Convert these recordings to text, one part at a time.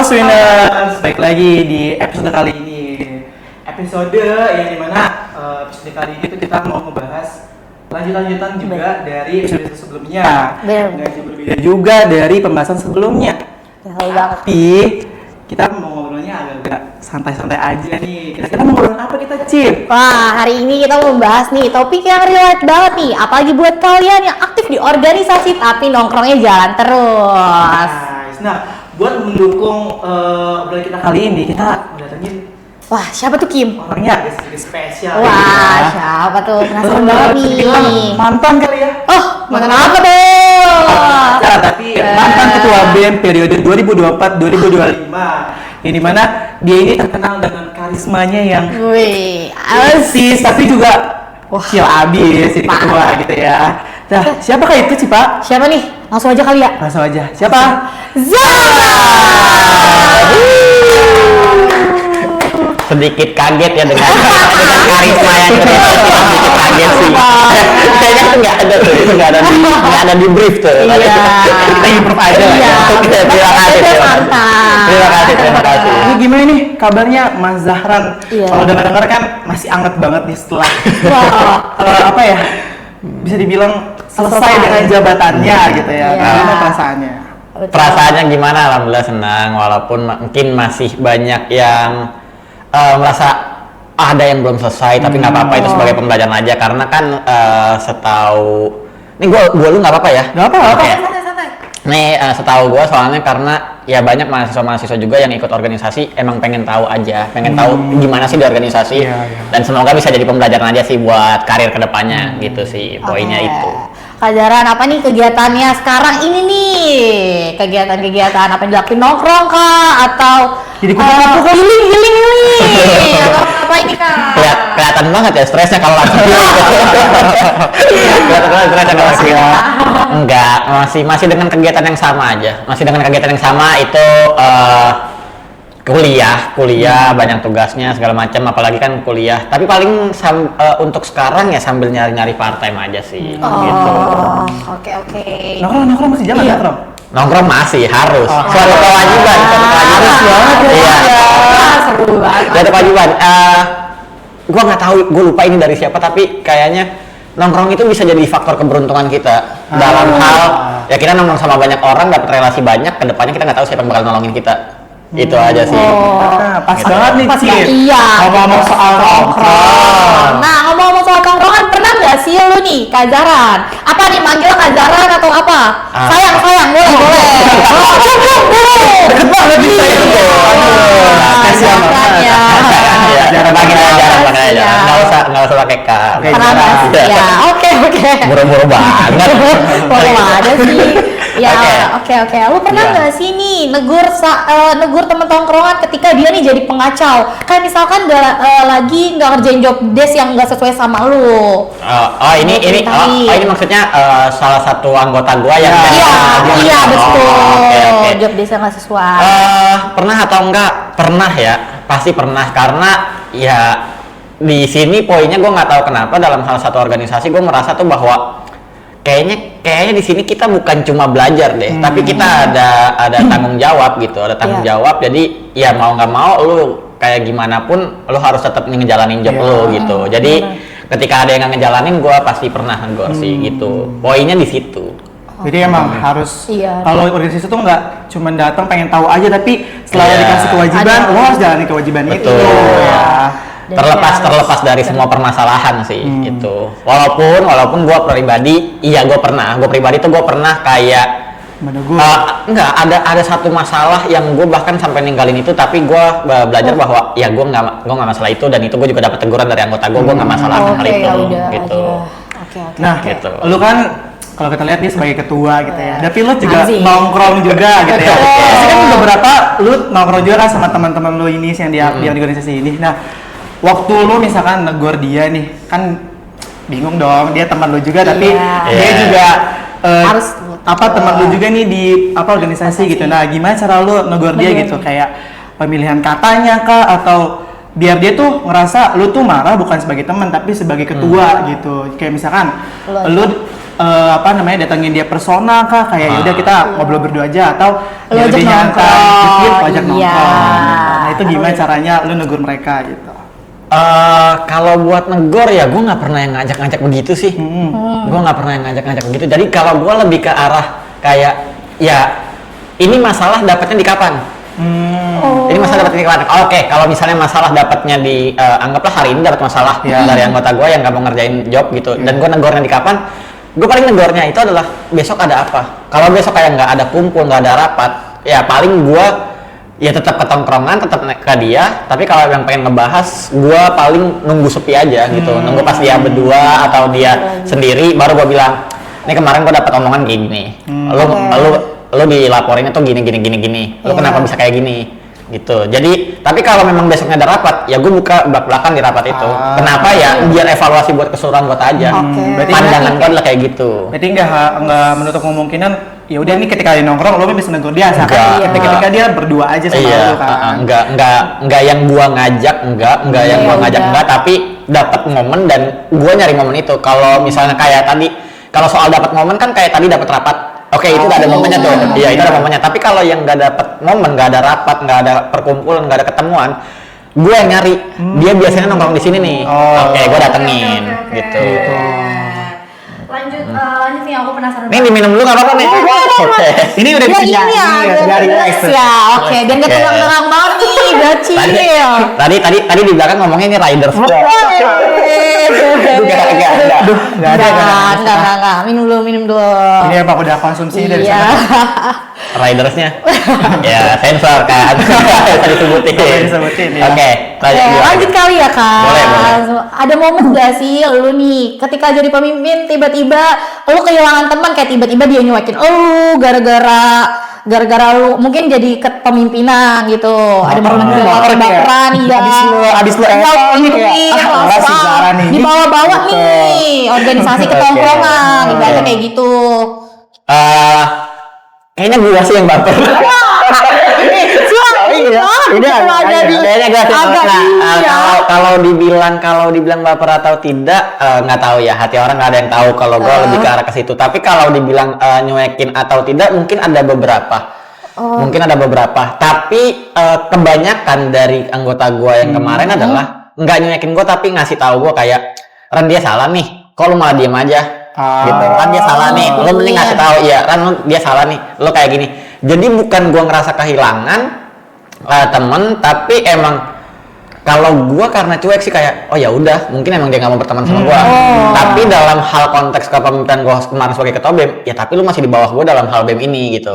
Swinners, baik lagi di episode kali ini. Episode yang dimana episode kali ini tuh kita mau membahas lanjutan juga dari episode sebelumnya. Nggak jauh berbeda juga dari pembahasan sebelumnya. Tapi kita mau ngobrolnya agak santai-santai aja nih. Kita mau ngobrolin apa kita, Cip? Wah, hari ini kita mau membahas nih topik yang relate banget nih, apalagi buat kalian yang aktif di organisasi tapi nongkrongnya jalan terus. Nah, buat mendukung obrolan kita kali ini, kita datengin Siapa tuh Kim? orangnya agak sedikit spesial. Siapa tuh? Penasaran banget nih. Mantan kali ya? Mantan apa tuh? Tapi mantan ketua BEM periode 2024-2025. Yang dimana dia ini terkenal dengan karismanya yang eksis, tapi juga chill abis, ini ketua gitu ya. Nah, siapakah itu, Cipa? Siapa nih? Langsung aja kali ya? Langsung aja. Siapa? Zara! Sedikit kaget ya dengan karisma yang sedikit kaget sih. Kayaknya itu nggak ada di brief tuh. Kita improve aja lah ya. Oke, terima kasih. Terima kasih. Ini gimana nih kabarnya Mas Zahran? Iya. Kalau dengar kan masih anget banget nih setelah bisa dibilang selesai dengan jabatannya gitu ya. Gimana perasaannya? Perasaannya gimana? Alhamdulillah senang, walaupun mungkin masih banyak yang merasa ada yang belum selesai, tapi nggak apa-apa, itu sebagai pembelajaran aja, karena kan setahu ini gue lu nggak apa-apa ya? Nggak apa-apa. Santai. Nih setahu gue soalnya karena ya banyak mahasiswa juga yang ikut organisasi emang pengen tahu tahu gimana sih di organisasi. Dan semoga bisa jadi pembelajaran aja sih buat karir kedepannya gitu sih poinnya itu. Kajaran apa nih kegiatannya sekarang ini nih? Kegiatan apa yang dilakuin, nongkrong kah atau jadi kupu-kupu kan? Healing atau apa ini kak? Kelihatan banget ya stresnya kalau langsung. Kelihatan banget stresnya kalau langsung. Enggak, masih dengan kegiatan yang sama aja. Masih dengan kegiatan yang sama itu kuliah banyak tugasnya segala macam, apalagi kan kuliah. Tapi paling untuk sekarang ya sambil nyari part time aja sih. Gitu. Oke. Nongkrong masih jalan ya, Trom? Nongkrong masih harus. Suatu kewajiban. Harus banget ya. Iya. Seru banget. Suatu kewajiban. Gua nggak tahu, gue lupa ini dari siapa, tapi kayaknya nongkrong itu bisa jadi faktor keberuntungan kita dalam hal ya kita nongkrong sama banyak orang, dapat relasi banyak, kedepannya kita nggak tahu siapa yang bakal nolongin kita. Itu aja sih. Pas banget nih, Cip. Iya. Ngomong soal nongkrong. Nah, ngomong soal nongkrongan, pernah nggak sih lu nih Kajaran? Apa nih manggil Kajaran atau apa? Sayang, boleh. Deket banget nih saya. Kasihan banget. Jarang aja. Nggak usah pakai K. Pernah nggak sih? Ya, oke. Buru-buru banget. Boleh ada sih. Ya, oke. Lu pernah nggak sih nih negur temen tongkrongan ketika dia nih jadi pengacau? Kayak misalkan lagi nggak ngerjain job desk yang nggak sesuai sama lu. Ini maksudnya salah satu anggota gua yang Iya, betul. Oke. Job desk yang nggak sesuai. Pernah atau enggak? Pernah ya, pasti pernah, karena ya di sini poinnya gue nggak tahu kenapa dalam hal satu organisasi gue merasa tuh bahwa kayaknya di sini kita bukan cuma belajar deh, tapi kita ada tanggung jawab gitu, jawab. Jadi ya mau nggak mau lu kayak gimana pun lu harus tetap ngejalanin job lu gitu. Jadi ketika ada yang ngejalanin, gue pasti pernah negor sih gitu. Poinnya di situ. Jadi emang harus kalau organisasi itu nggak cuma datang pengen tahu aja, tapi setelah dikasih kewajiban, lo harus jalani kewajiban itu. Terlepas dari semua permasalahan sih itu. Walaupun gue pribadi, gue pribadi tuh gue pernah kayak menegur. Ada satu masalah yang gue bahkan sampai ninggalin itu, tapi gue belajar bahwa ya gue nggak masalah itu, dan itu gue juga dapat teguran dari anggota gue nggak masalah hal itu gitu. Nah, gitu. Lu kan kalau kita lihat nih sebagai ketua gitu ya, tapi lu juga nongkrong juga gitu ya. Pasti kan beberapa lu nongkrong juga kan sama teman-teman lu ini yang di organisasi ini. Nah, waktu lu misalkan negor dia nih, kan bingung dong, dia teman lu juga tapi dia juga harus teman lu juga nih di organisasi gitu. Nah, gimana cara lu negor dia gitu, kayak pemilihan katanya kah atau biar dia tuh ngerasa lu tuh marah bukan sebagai teman tapi sebagai ketua gitu. Kayak misalkan lu datangin dia persona kah, kayak yaudah kita ngobrol berdua aja, atau lu dia lebih nyantai dikit lu ajak iya. nongkrong. Nah itu gimana caranya lu negur mereka gitu? Kalau buat negor ya gue nggak pernah yang ngajak-ngajak begitu sih. Gue nggak pernah yang ngajak-ngajak begitu. Jadi kalau gue lebih ke arah kayak ya ini masalah dapatnya di kapan? Ini masalah dapatnya di kapan? Oke, kalau misalnya masalah dapatnya di anggaplah hari ini dapat masalah dari anggota gue yang nggak mau ngerjain job gitu, dan gue negornya di kapan? Gue paling negornya itu adalah besok ada apa? Kalau besok kayak nggak ada kumpul, nggak ada rapat, ya paling gue ya tetap ke tongkrongan, tetap ke dia. Tapi kalau yang pengen ngebahas, gue paling nunggu sepi aja gitu, nunggu pas dia berdua atau dia sendiri, baru gue bilang, nih kemarin gue dapat omongan gini, lu dilaporin itu gini, lu kenapa bisa kayak gini gitu. Jadi tapi kalau memang besoknya ada rapat, ya gue buka belak-belakan di rapat itu. Kenapa ya? Biar evaluasi buat keseluruhan gue aja. Berarti Pandangan gue adalah kayak gitu. Berarti nggak menutup kemungkinan ya udah ini ketika dia nongkrong lo bisa negur dia, Enggak. ketika dia berdua aja sama lo kan. Enggak yang gua ngajak, enggak yang gua ngajak, enggak, tapi dapat momen dan gua nyari momen itu. Kalau misalnya kayak tadi, kalau soal dapat momen kan kayak tadi dapat rapat. Oke, itu udah ada momennya tuh. Iya, itu ada momennya. Tapi kalau yang nggak dapat momen, nggak ada rapat, nggak ada perkumpulan, nggak ada ketemuan, gue yang nyari. Dia biasanya nongkrong di sini nih. Oke, gue datengin gitu. Lanjut nih, aku penasaran. Nih diminum dulu nggak apa-apa nih. Oke. Ini udah bisa nyanyi, sudah relax. Ya, oke. Dan nggak terang-terang banget nih, udah chill. Tadi di belakang ngomongnya ini riders. Enggak. Minum dulu. Ini apa udah konsumsi dari Iya. sana? Ridersnya ya sensor kan. Bisa disebutin. Ya. Oke, lanjut kali ya Kak. Boleh. Ada momen gak sih lu nih ketika jadi pemimpin tiba-tiba lu kehilangan teman, kayak tiba-tiba dia nyuekin lu gara-gara lu mungkin jadi kepemimpinan gitu. Ada momen baperan ya. Abis lu dibawa-bawa nih organisasi ketongkrongan, ibaratnya kayak gitu. Kayaknya gua sih yang baper. Kalau dibilang baper atau tidak nggak tahu ya, hati orang nggak ada yang tahu. Kalau gue lebih ke arah ke situ. Tapi kalau dibilang nyuekin atau tidak, mungkin ada beberapa. Tapi kebanyakan dari anggota gue yang kemarin adalah nggak nyuekin gue, tapi ngasih tahu gue kayak, Ran dia salah nih, kok lu malah diem aja. Gitu kan, dia salah nih, lo mending ngasih tahu ya Ran, dia salah nih, lo kayak gini. Jadi bukan gua ngerasa kehilangan temen, tapi emang kalau gua karena cuek sih kayak oh ya udah, mungkin emang dia nggak mau berteman sama gua. Tapi dalam hal konteks kepemimpinan gua kemarin sebagai ketua BEM, ya tapi lu masih di bawah gua dalam hal BEM ini gitu.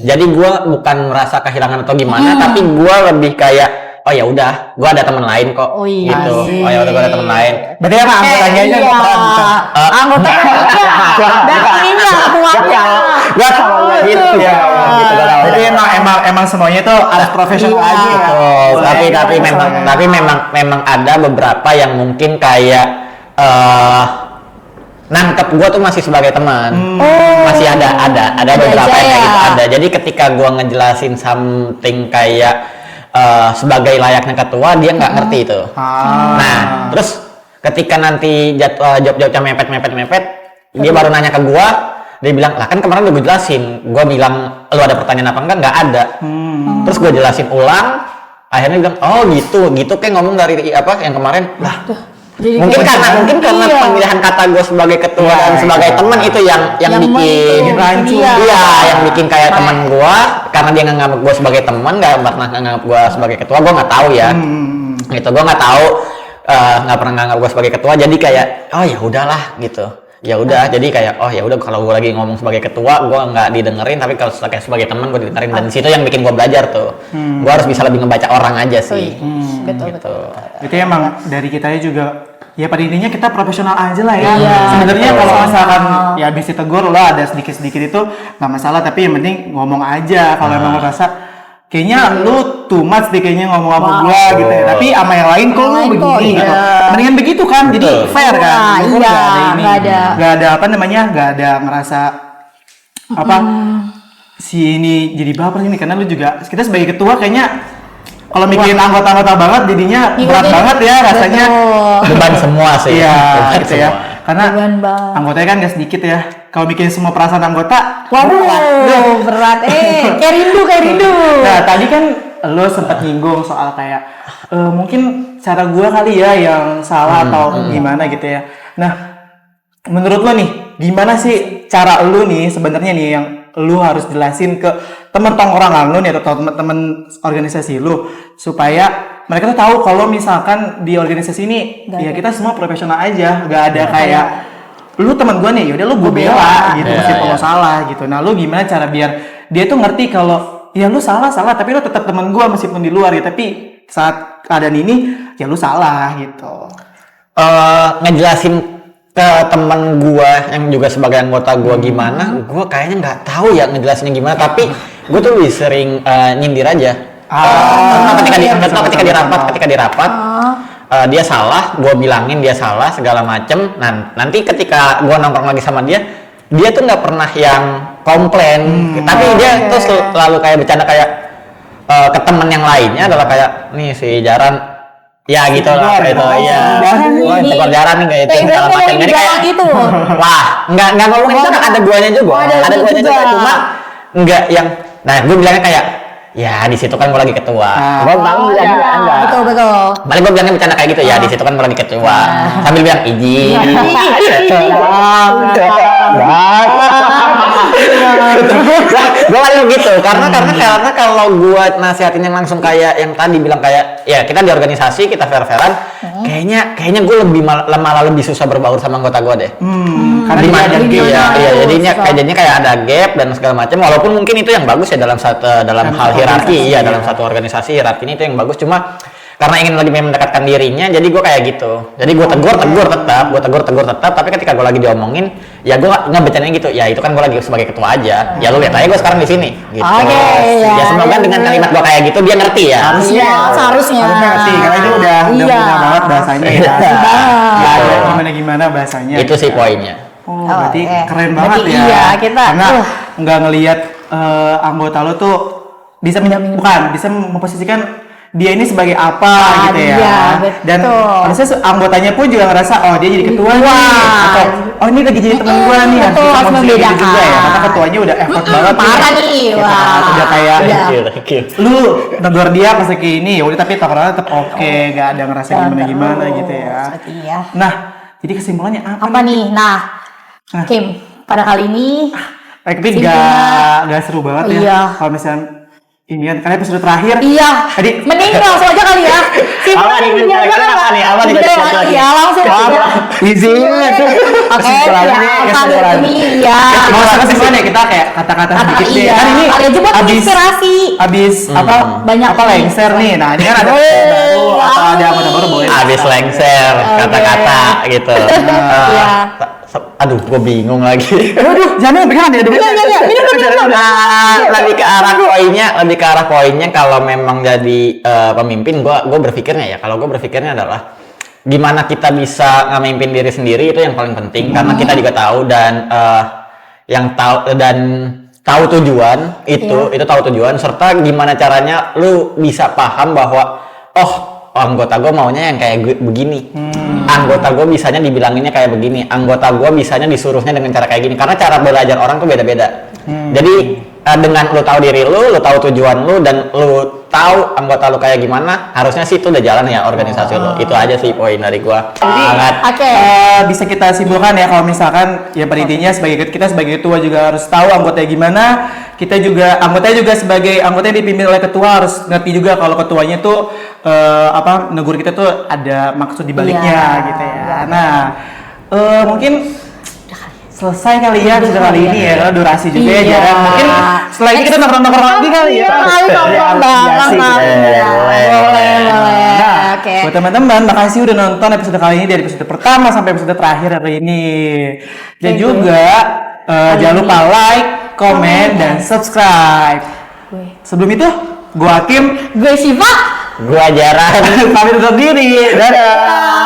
Jadi gua bukan merasa kehilangan atau gimana, tapi gua lebih kayak oh ya udah, gua ada teman lain kok. Gitu. Oh ya udah, gua ada teman lain. Berarti apa anggotanya aja Anggotanya dan ininya keluarga. Gua kalau gitu ya. Jadi emang semuanya tuh harus profesional aja. Tapi memang ada beberapa yang mungkin kayak nangkep gue tuh masih sebagai teman. Masih ada beberapa yang kayak gitu ada. Jadi ketika gue ngejelasin something kayak sebagai layaknya ketua, dia nggak ngerti itu. Nah, terus ketika nanti jawab-jawabnya mepet, dia baru nanya ke gue. Dia bilang, lah kan kemarin udah gue jelasin. Gue bilang, lu ada pertanyaan apa enggak? Nggak ada. Terus gue jelasin ulang. Akhirnya dia bilang, oh gitu kayak ngomong dari apa yang kemarin. Lah, mungkin karena pemilihan kata gue sebagai ketua dan sebagai teman itu yang bikin rancu. Iya, yang bikin kayak teman gue, karena dia nggak nganggap gue sebagai teman, nggak pernah nganggap gue sebagai ketua. Gue nggak tahu ya. Gitu, gue nggak tahu, nggak pernah nganggap gue sebagai ketua. Jadi kayak, oh ya udahlah gitu. Ya udah, jadi kayak oh ya udah, kalau gue lagi ngomong sebagai ketua gue nggak didengerin, tapi kalau sebagai teman gue didengerin. Dan situ yang bikin gue belajar tuh. Gue harus bisa lebih ngebaca orang aja sih. Betul. Itu emang dari kitanya juga ya, pada intinya kita profesional aja lah ya. Sebenarnya kalau misalkan ya habis ditegur lo ada sedikit itu nggak masalah, tapi yang penting ngomong aja. Kalau emang merasa kayaknya lu too much deh kayaknya ngomong sama gua gitu ya. Tapi sama yang lain kok lu begini gitu. Mendingan begitu kan, jadi fair kan. Nggak ada ngerasa apa si ini jadi baper ini, karena lu juga, kita sebagai ketua kayaknya kalau mikirin anggota-anggota banget jadinya berat banget ya rasanya. Beban semua sih. Iya, Beban gitu ya. semua. Karena Beban banget. anggotanya kan gak sedikit ya. Kalau mikirin semua perasaan anggota, Waduh, berat. Kayak rindu. Nah, tadi kan lo sempat nyinggung soal kayak mungkin cara gua kali ya yang salah atau gimana gitu ya. Nah, menurut lo nih, gimana sih cara lo nih sebenarnya nih yang lo harus jelasin ke teman tongkrongan lo nih atau teman-teman organisasi lo supaya mereka tuh tahu kalau misalkan di organisasi ini ya kita semua profesional aja, gak ada kayak lu teman gue nih, yaudah lu gue bela gitu meskipun lo salah gitu. Nah lu gimana cara biar dia tuh ngerti kalau ya lu salah tapi lu tetap teman gue meskipun di luar ya, tapi saat keadaan ini ya lu salah gitu. Ngejelasin ke teman gue yang juga sebagai anggota gue gimana, gue kayaknya nggak tahu ya ngejelasinnya gimana, tapi gue tuh lebih sering nyindir aja. Ketika di rapat dia salah, gue bilangin dia salah segala macem. Nah nanti ketika gue nongkrong lagi sama dia tuh nggak pernah yang komplain, tapi dia tuh selalu kayak bercanda kayak ke teman yang lainnya adalah kayak nih si Jaran ya gitu lah itu ya tekor Jaran nih kayak itu segala macam. Jadi kayak gitu wah nggak ngomong itu ada guanya juga, cuma nggak yang gue bilangnya kayak ya di situ kan gue lagi ketua. Gue bilangnya enggak. Betul. Balik gue bilangnya bercanda kayak gitu ya di situ kan gue lagi ketua. Sambil bilang izin. Gue lagi gitu karena kalau gue nasihatin yang langsung kayak yang tadi bilang kayak ya kita di organisasi kita fair-fairan, kayaknya gue malah lebih susah berbaur sama anggota gue deh. Karena ada jadinya kayak ada gap dan segala macam. Walaupun mungkin itu yang bagus ya dalam hal hierarki ya dalam satu organisasi hierarki ini itu yang bagus, cuma karena ingin lagi mendekatkan dirinya jadi gue kayak gitu. Jadi gue tegur tetap, tapi ketika gue lagi diomongin ya gue nggak bercandanya gitu ya, itu kan gue lagi sebagai ketua aja ya, lu lihat aja gue sekarang di sini gitu. Ya semoga dengan kalimat gue kayak gitu dia ngerti ya. Seharusnya ngerti karena ini udah mudah banget bahasanya ya. Gimana bahasanya itu sih poinnya. Berarti keren banget ya. Iya, kita karena nggak ngelihat anggota lo tuh bisa bisa memposisikan dia ini sebagai apa gitu ya. Iya, dan harusnya anggotanya pun juga ngerasa oh dia jadi ketua nih atau oh ini lagi jadi teman gua nih, harus membedakan juga ya karena ketuanya udah effort banget parah nih. Udah kayak lu negor dia pas kayak ini ya udah, tapi tongkrongan tetap oke, nggak ada ngerasa gimana gitu ya. Nah jadi kesimpulannya apa nih? Kim, pada kali ini tapi nggak seru banget ya kalau misalnya ini kan karena episode terakhir. Iya. Tadi mending langsung aja kali ya. Apa nih? Apa nih? Ya langsung. Izin. Oke. Iya. Mau kesimpulan ya kita kayak kata-kata sedikit deh. Kan ini inspirasi. Abis banyak apa lengser nih. Nah ini kan ada baru atau ada apa baru boleh. Abis lengser kata-kata gitu. Iya. Aduh, gue bingung lagi. Aduh, jangan pegangan ya. Minum. Lebih ke arah poinnya kalau memang jadi pemimpin, gue berpikirnya adalah gimana kita bisa ngemimpin diri sendiri, itu yang paling penting karena kita juga tahu dan tahu tujuan itu tahu tujuan serta gimana caranya lu bisa paham bahwa anggota gue maunya yang kayak begini. Anggota gue bisanya dibilanginnya kayak begini. Anggota gue bisanya disuruhnya dengan cara kayak gini. Karena cara belajar orang tuh beda-beda. Jadi dengan lu tahu diri lu tahu tujuan lu dan lu tahu anggota lu kayak gimana, harusnya sih itu udah jalan ya organisasi lu. Itu aja sih poin dari gua. Jadi bisa kita simpulkan ya kalau misalkan ya pada intinya kita sebagai ketua juga harus tahu anggotanya gimana. Anggotanya juga sebagai anggota yang dipimpin oleh ketua harus ngerti juga kalau ketuanya tuh negur kita tuh ada maksud dibaliknya gitu ya. Nah mungkin selesai kali ya episode kali ini ya, karena durasi juga ya jarang. Mungkin setelah ini kita nongkrong lagi kali ya. Boleh. Buat teman-teman, makasih udah nonton episode kali ini dari episode pertama sampai episode terakhir hari ini. Dan juga jangan lupa like, komen, dan subscribe. Sebelum itu, gue Hakim, gue Syifa, gue Jaran. Pamit undur diri. Dadah.